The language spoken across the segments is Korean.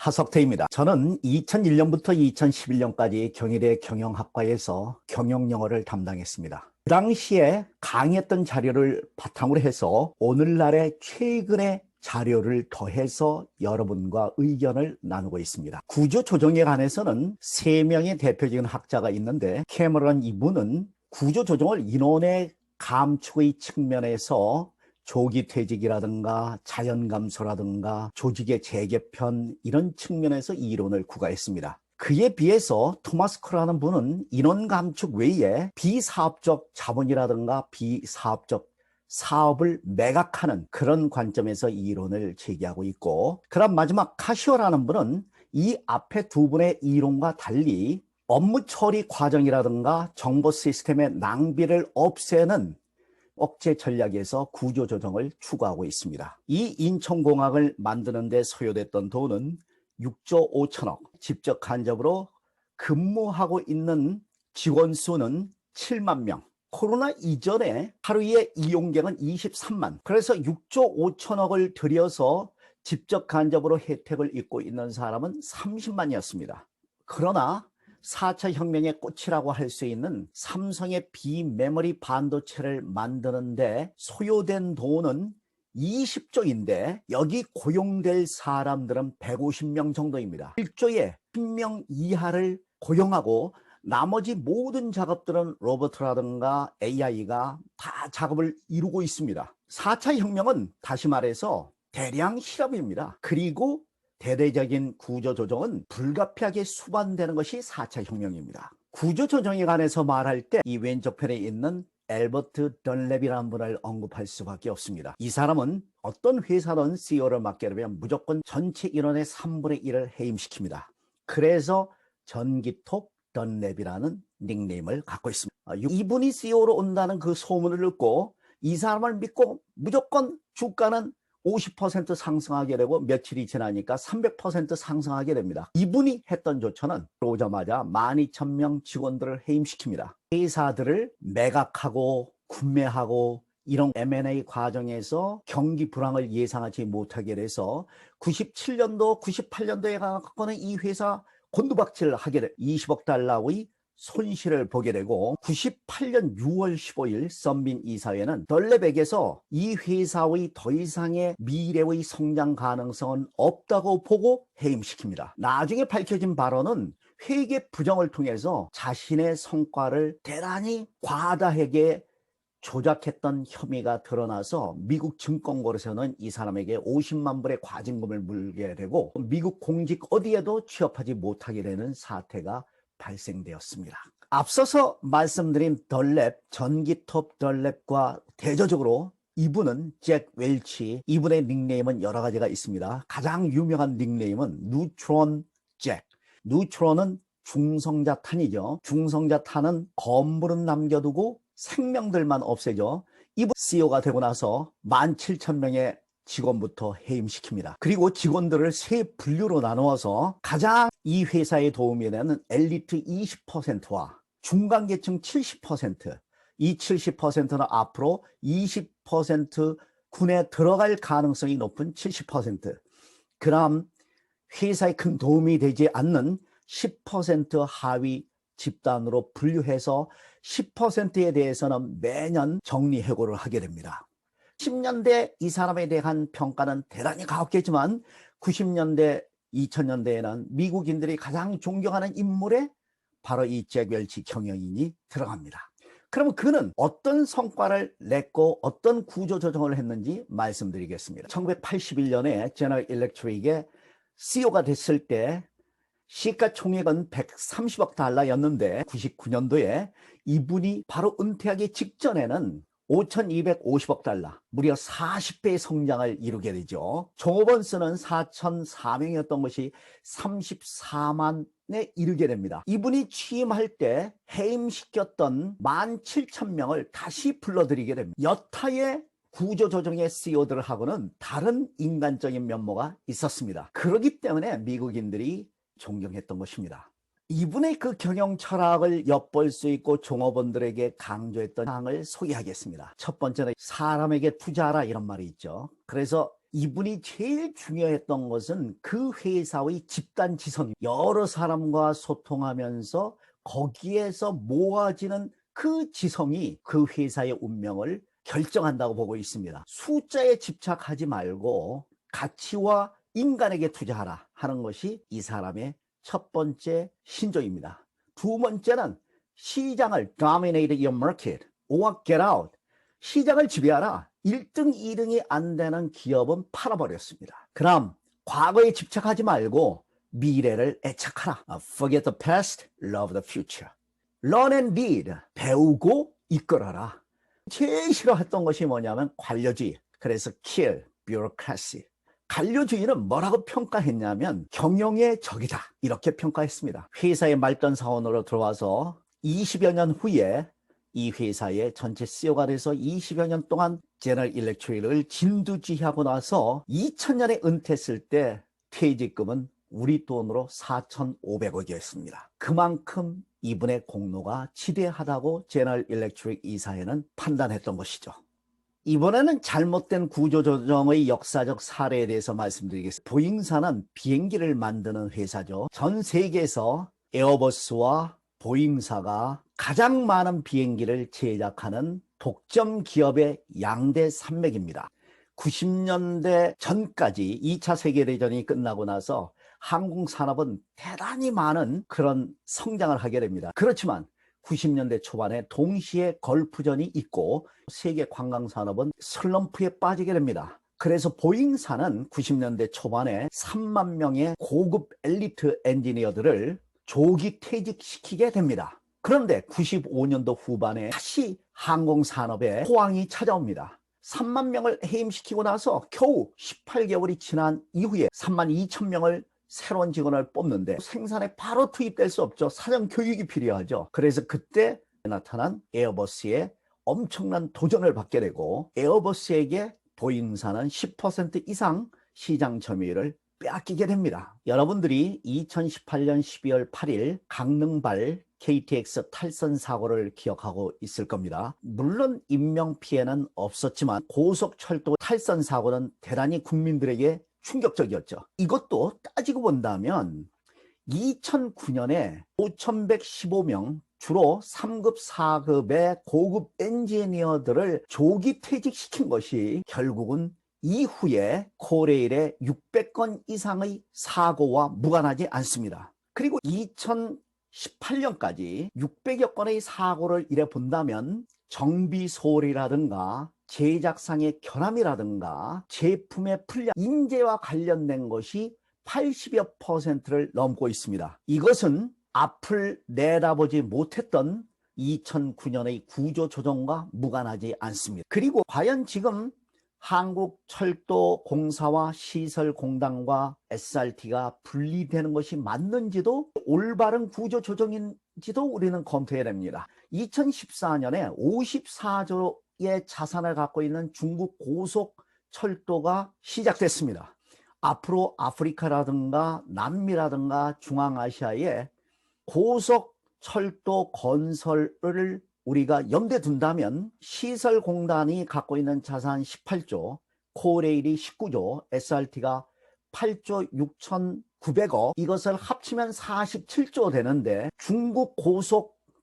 하석태입니다. 저는 2001년부터 2011년까지 경희대 경영학과에서 경영영어를 담당했습니다. 그 당시에 강의했던 자료를 바탕으로 해서 오늘날의 최근의 자료를 더해서 여러분과 의견을 나누고 있습니다. 구조조정에 관해서는 3명의 대표적인 학자가 있는데, 캐머런 이분은 구조조정을 인원의 감축의 측면에서 조기 퇴직이라든가 자연 감소라든가 조직의 재개편, 이런 측면에서 이론을 구가했습니다. 그에 비해서 토마스 크라는 분은 인원 감축 외에 비사업적 자본이라든가 비사업적 사업을 매각하는 그런 관점에서 이 이론을 제기하고 있고, 그럼 마지막 카시오라는 분은 이 앞에 두 분의 이론과 달리 업무 처리 과정이라든가 정보 시스템의 낭비를 없애는 억제 전략에서 구조조정을 추구하고 있습니다. 이 인천공항을 만드는 데 소요됐던 돈은 6조 5천억, 직접 간접으로 근무하고 있는 직원 수는 7만 명, 코로나 이전에 하루에 이용객은 23만, 그래서 6조 5천억을 들여서 직접 간접으로 혜택을 입고 있는 사람은 30만이었습니다. 그러나 4차 혁명의 꽃이라고 할 수 있는 삼성의 비메모리 반도체를 만드는데 소요된 돈은 20조인데 여기 고용될 사람들은 150명 정도입니다. 1조에 10명 이하를 고용하고 나머지 모든 작업들은 로봇이라든가 AI가 다 작업을 이루고 있습니다. 4차 혁명은 다시 말해서 대량 실업입니다. 그리고 대대적인 구조조정은 불가피하게 수반되는 것이 4차 혁명입니다. 구조조정에 관해서 말할 때 이 왼쪽 편에 있는 앨버트 던랩이라는 분을 언급할 수밖에 없습니다. 이 사람은 어떤 회사든 CEO를 맡게 되면 무조건 전체 인원의 3분의 1을 해임시킵니다. 그래서 전기톱 던랩이라는 닉네임을 갖고 있습니다. 이분이 CEO로 온다는 그 소문을 듣고 이 사람을 믿고 무조건 주가는 50% 상승하게 되고 며칠이 지나니까 300% 상승하게 됩니다. 이분이 했던 조처는 오자마자 12,000명 직원들을 해임시킵니다. 회사들을 매각하고 구매하고 이런 M&A 과정에서 경기 불황을 예상하지 못하게 돼서 97년도, 98년도에 가까운 이 회사 곤두박질을 하게 돼 20억 달러의 손실을 보게 되고, 98년 6월 15일 썬빈 이사회는 덜랩에게서 이 회사의 더 이상의 미래의 성장 가능성은 없다고 보고 해임시킵니다. 나중에 밝혀진 발언은 회계 부정을 통해서 자신의 성과를 대단히 과다하게 조작했던 혐의가 드러나서 미국 증권거래소는 이 사람에게 50만 불의 과징금을 물게 되고 미국 공직 어디에도 취업하지 못하게 되는 사태가 발생되었습니다. 앞서서 말씀드린 덜랩, 전기톱 덜랩과 대조적으로 이분은 잭 웰치, 이분의 닉네임은 여러 가지가 있습니다. 가장 유명한 닉네임은 뉴트론 잭. 뉴트론은 중성자탄이죠. 중성자탄은 건물은 남겨두고 생명들만 없애죠. 이분 CEO가 되고 나서 17,000명의 직원부터 해임시킵니다. 그리고 직원들을 세 분류로 나누어서 가장 이 회사에 도움이 되는 엘리트 20%와 중간계층 70%, 이 70%는 앞으로 20% 군에 들어갈 가능성이 높은 70%, 그다음 회사에 큰 도움이 되지 않는 10% 하위 집단으로 분류해서 10%에 대해서는 매년 정리해고를 하게 됩니다. 10년대 이 사람에 대한 평가는 대단히 가혹했지만 90년대, 2000년대에는 미국인들이 가장 존경하는 인물에 바로 이 잭 웰치 경영인이 들어갑니다. 그러면 그는 어떤 성과를 냈고 어떤 구조조정을 했는지 말씀드리겠습니다. 1981년에 제너럴 일렉트릭의 CEO가 됐을 때 시가총액은 130억 달러였는데 99년도에 이분이 바로 은퇴하기 직전에는 5,250억 달러, 무려 40배의 성장을 이루게 되죠. 종업원 수는 4,400명이었던 것이 34만에 이르게 됩니다. 이분이 취임할 때 해임시켰던 17,000명을 다시 불러들이게 됩니다. 여타의 구조조정의 CEO들하고는 다른 인간적인 면모가 있었습니다. 그렇기 때문에 미국인들이 존경했던 것입니다. 이분의 그 경영 철학을 엿볼 수 있고 종업원들에게 강조했던 사항을 소개하겠습니다. 첫 번째는 사람에게 투자하라, 이런 말이 있죠. 그래서 이분이 제일 중요했던 것은 그 회사의 집단 지성, 여러 사람과 소통하면서 거기에서 모아지는 그 지성이 그 회사의 운명을 결정한다고 보고 있습니다. 숫자에 집착하지 말고 가치와 인간에게 투자하라 하는 것이 이 사람의 첫 번째 신조입니다. 두 번째는 시장을 dominate your market or get out. 시장을 지배하라. 1등, 2등이 안 되는 기업은 팔아버렸습니다. 그럼 과거에 집착하지 말고 미래를 애착하라. Forget the past, love the future. Learn and lead. 배우고 이끌어라. 제일 싫어했던 것이 뭐냐면 관료주의. 그래서 kill, bureaucracy. 관료주의는 뭐라고 평가했냐면 경영의 적이다 이렇게 평가했습니다. 회사의 말단 사원으로 들어와서 20여 년 후에 이 회사의 전체 CEO가 돼서 20여 년 동안 제너럴 일렉트릭을 진두지휘하고 나서 2000년에 은퇴했을 때 퇴직금은 우리 돈으로 4,500억이었습니다. 그만큼 이분의 공로가 지대하다고 제너럴 일렉트릭 이사회는 판단했던 것이죠. 이번에는 잘못된 구조조정의 역사적 사례에 대해서 말씀드리겠습니다. 보잉사는 비행기를 만드는 회사죠. 전 세계에서 에어버스와 보잉사가 가장 많은 비행기를 제작하는 독점 기업의 양대 산맥입니다. 90년대 전까지 2차 세계대전이 끝나고 나서 항공산업은 대단히 많은 그런 성장을 하게 됩니다. 그렇지만 90년대 초반에 동시에 걸프전이 있고 세계 관광산업은 슬럼프에 빠지게 됩니다. 그래서 보잉사는 90년대 초반에 3만 명의 고급 엘리트 엔지니어들을 조기 퇴직시키게 됩니다. 그런데 95년도 후반에 다시 항공산업에 호황이 찾아옵니다. 3만 명을 해임시키고 나서 겨우 18개월이 지난 이후에 3만 2천 명을 새로운 직원을 뽑는데 생산에 바로 투입될 수 없죠. 사전 교육이 필요하죠. 그래서 그때 나타난 에어버스의 엄청난 도전을 받게 되고 에어버스에게 보잉사는 10% 이상 시장 점유율을 빼앗기게 됩니다. 여러분들이 2018년 12월 8일 강릉발 KTX 탈선 사고를 기억하고 있을 겁니다. 물론 인명피해는 없었지만 고속철도 탈선 사고는 대단히 국민들에게 충격적이었죠. 이것도 따지고 본다면 2009년에 5,115명 주로 3급, 4급의 고급 엔지니어들을 조기 퇴직시킨 것이 결국은 이후에 코레일의 600건 이상의 사고와 무관하지 않습니다. 그리고 2018년까지 600여 건의 사고를 이래 본다면 정비 소홀이라든가 제작상의 결함이라든가 제품의 불량, 인재와 관련된 것이 80여 %를 넘고 있습니다. 이것은 앞을 내다보지 못했던 2009년의 구조조정과 무관하지 않습니다. 그리고 과연 지금 한국철도공사와 시설공단과 SRT가 분리되는 것이 맞는지도 올바른 구조조정인지도 우리는 검토해야 됩니다. 2014년에 54조의 자산을 갖고 있는 중국 고속철도가 시작됐습니다. 앞으로 아프리카라든가 남미라든가 중앙아시아에 고속철도 건설을 우리가 염두에 둔다면 시설공단이 갖고 있는 자산 18조, 코레일이 19조, SRT가 8조 6,900억, 이것을 합치면 47조 되는데 중국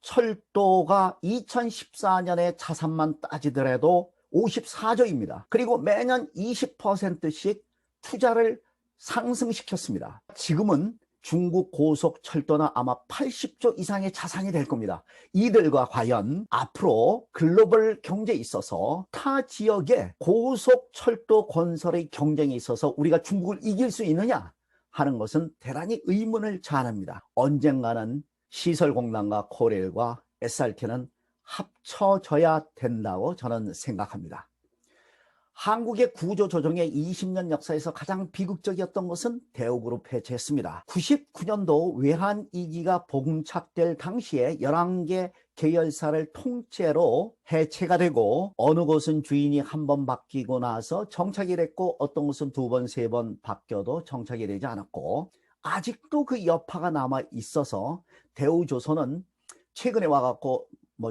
고속철도가 2014년에 자산만 따지더라도 54조입니다. 그리고 매년 20%씩 투자를 상승시켰습니다. 지금은 중국 고속철도는 아마 80조 이상의 자산이 될 겁니다. 이들과 과연 앞으로 글로벌 경제에 있어서 타 지역의 고속철도 건설의 경쟁에 있어서 우리가 중국을 이길 수 있느냐 하는 것은 대단히 의문을 자아냅니다. 언젠가는 시설공단과 코레일과 SRT는 합쳐져야 된다고 저는 생각합니다. 한국의 구조조정의 20년 역사에서 가장 비극적이었던 것은 대우그룹 해체였습니다. 99년도 외환 위기가 봉착될 당시에 11개 계열사를 통째로 해체가 되고 어느 곳은 주인이 한 번 바뀌고 나서 정착이 됐고 어떤 곳은 두 번, 세 번 바뀌어도 정착이 되지 않았고 아직도 그 여파가 남아 있어서 대우조선은 최근에 와갖고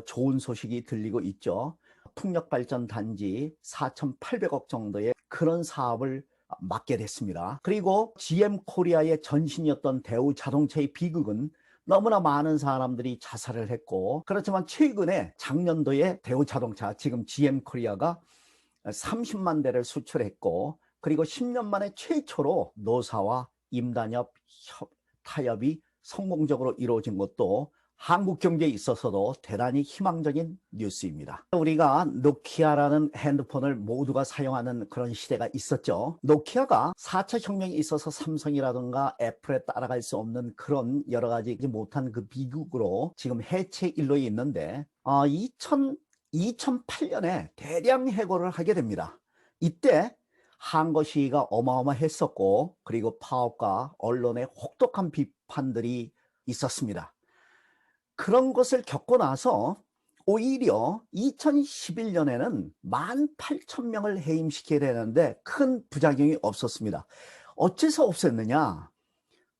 좋은 소식이 들리고 있죠. 풍력발전 단지 4,800억 정도의 그런 사업을 맡게 됐습니다. 그리고 GM 코리아의 전신이었던 대우 자동차의 비극은 너무나 많은 사람들이 자살을 했고, 그렇지만 최근에 작년도에 대우 자동차, 지금 GM 코리아가 30만 대를 수출했고, 그리고 10년 만에 최초로 노사와 임단협 타협이 성공적으로 이루어진 것도 한국 경제에 있어서도 대단히 희망적인 뉴스입니다. 우리가 노키아라는 핸드폰을 모두가 사용하는 그런 시대가 있었죠. 노키아가 4차 혁명에 있어서 삼성이라든가 애플에 따라갈 수 없는 그런 여러 가지 못한 그 비극으로 지금 해체 일로에 있는데 2008년에 대량 해고를 하게 됩니다. 이때 한거 시위가 어마어마했었고, 그리고 파업과 언론의 혹독한 비판들이 있었습니다. 그런 것을 겪고 나서 오히려 2011년에는 18,000명을 해임시켜야 되는데 큰 부작용이 없었습니다. 어째서 없앴느냐?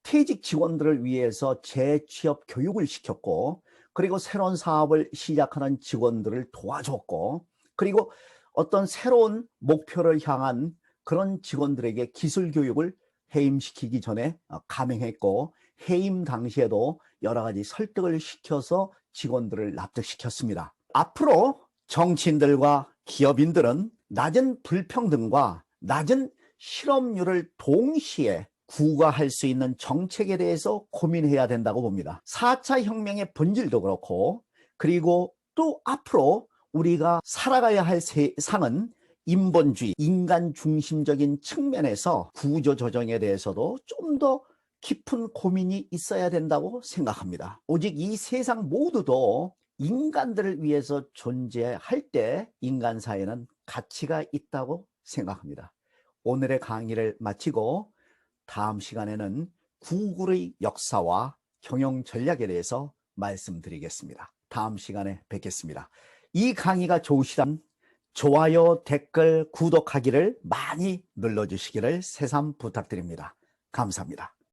퇴직 직원들을 위해서 재취업 교육을 시켰고, 그리고 새로운 사업을 시작하는 직원들을 도와줬고, 그리고 어떤 새로운 목표를 향한 그런 직원들에게 기술 교육을 해임시키기 전에 감행했고, 해임 당시에도 여러 가지 설득을 시켜서 직원들을 납득시켰습니다. 앞으로 정치인들과 기업인들은 낮은 불평등과 낮은 실업률을 동시에 구가할 수 있는 정책에 대해서 고민해야 된다고 봅니다. 4차 혁명의 본질도 그렇고, 그리고 또 앞으로 우리가 살아가야 할 세상은 인본주의, 인간 중심적인 측면에서 구조조정에 대해서도 좀 더 깊은 고민이 있어야 된다고 생각합니다. 오직 이 세상 모두도 인간들을 위해서 존재할 때 인간 사회는 가치가 있다고 생각합니다. 오늘의 강의를 마치고 다음 시간에는 구글의 역사와 경영 전략에 대해서 말씀드리겠습니다. 다음 시간에 뵙겠습니다. 이 강의가 좋으시다면 좋아요, 댓글, 구독하기를 많이 눌러주시기를 새삼 부탁드립니다. 감사합니다.